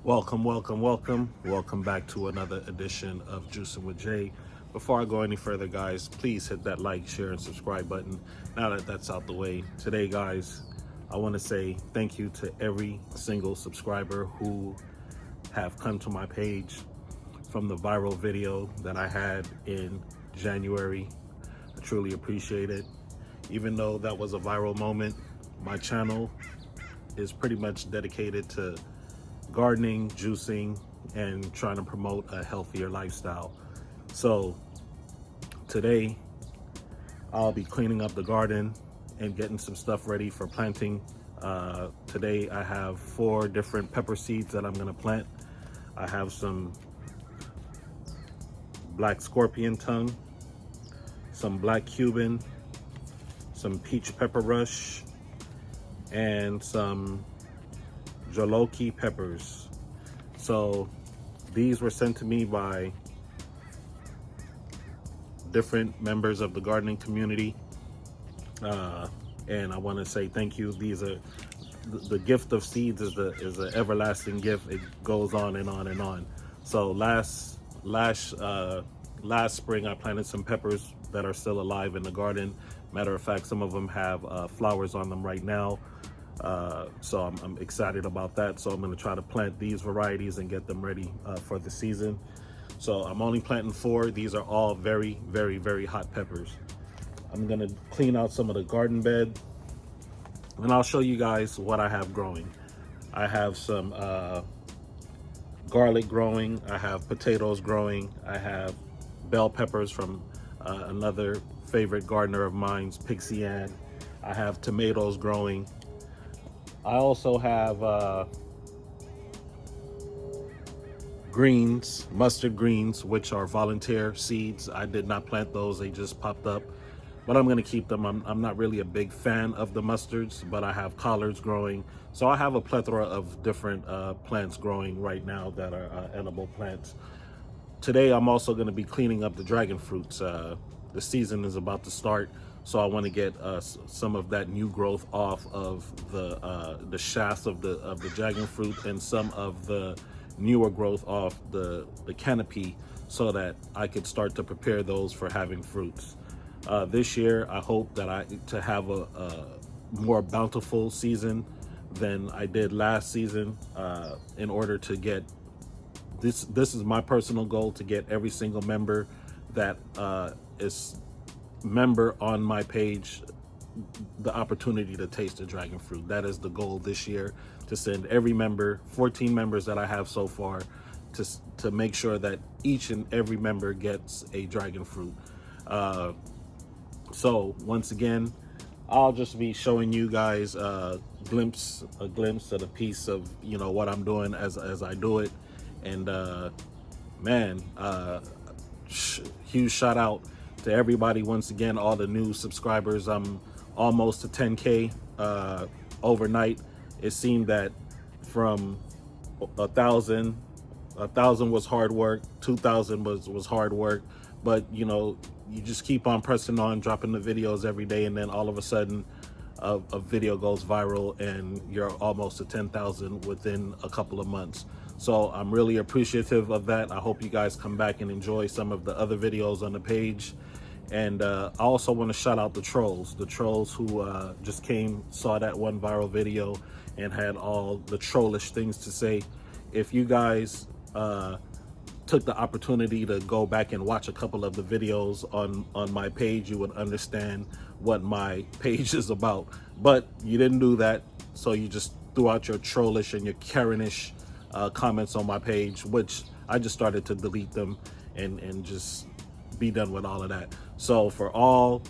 Welcome, welcome, welcome. Welcome back to another edition of Juicing with Jay. Before I go any further, guys, please hit that like, share, and subscribe button. Now that that's out the way, today, guys, I want to say thank you to every single subscriber who have come to my page from the viral video that I had in January. I truly appreciate it. Even though that was a viral moment, my channel is pretty much dedicated to gardening, juicing, and trying to promote a healthier lifestyle. So today I'll be cleaning up the garden and getting some stuff ready for planting. Today I have 4 different pepper seeds that I'm gonna plant. I have some black scorpion tongue, some black Cuban, some peach pepper rush, and some joloki peppers. So these were sent to me by different members of the gardening community, and I want to say thank you. These are the gift of seeds is an everlasting gift. It goes on and on and on. So last spring I planted some peppers that are still alive in the garden. Matter of fact, some of them have flowers on them right now. So I'm excited about that. So I'm going to try to plant these varieties and get them ready for the season. So I'm only planting 4. These are all very, very, very hot peppers. I'm going to clean out some of the garden bed and I'll show you guys what I have growing. I have some garlic growing. I have potatoes growing. I have bell peppers from another favorite gardener of mine's, Pixie Ann. I have tomatoes growing. I also have greens, mustard greens, which are volunteer seeds. I did not plant those, they just popped up, but I'm gonna keep them. I'm not really a big fan of the mustards, but I have collards growing. So I have a plethora of different plants growing right now that are edible plants. Today I'm also gonna be cleaning up the dragon fruits. The season is about to start, so I want to get some of that new growth off of the shafts of the dragon fruit and some of the newer growth off the canopy, so that I could start to prepare those for having fruits. This year I hope that to have a more bountiful season than I did last season, in order to get this is my personal goal, to get every single member that is member on my page the opportunity to taste the dragon fruit. That is the goal this year, to send every member, 14 members that I have so far, to make sure that each and every member gets a dragon fruit. So once again, I'll just be showing you guys a glimpse of a piece of what I'm doing as I do it. And man, huge shout out to everybody once again, all the new subscribers. I'm almost to 10K overnight. It seemed that from 1,000 was hard work, 2,000 was hard work, but you just keep on pressing on, dropping the videos every day, and then all of a sudden a video goes viral and you're almost to 10,000 within a couple of months. So I'm really appreciative of that. I hope you guys come back and enjoy some of the other videos on the page. And I also want to shout out the trolls who just saw that one viral video and had all the trollish things to say. If you guys took the opportunity to go back and watch a couple of the videos on my page, you would understand what my page is about. But you didn't do that, so you just threw out your trollish and your Karenish comments on my page, which I just started to delete them and just be done with all of that. So for all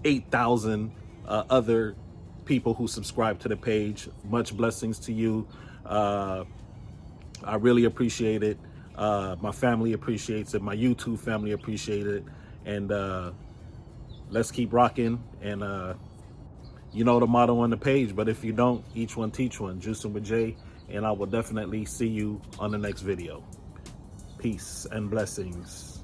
8,000 other people who subscribe to the page, much blessings to you. I really appreciate it. My family appreciates it. My YouTube family appreciates it. And let's keep rocking. And you know the motto on the page, but if you don't, each one teach one. Juicing with Jay, and I will definitely see you on the next video. Peace and blessings.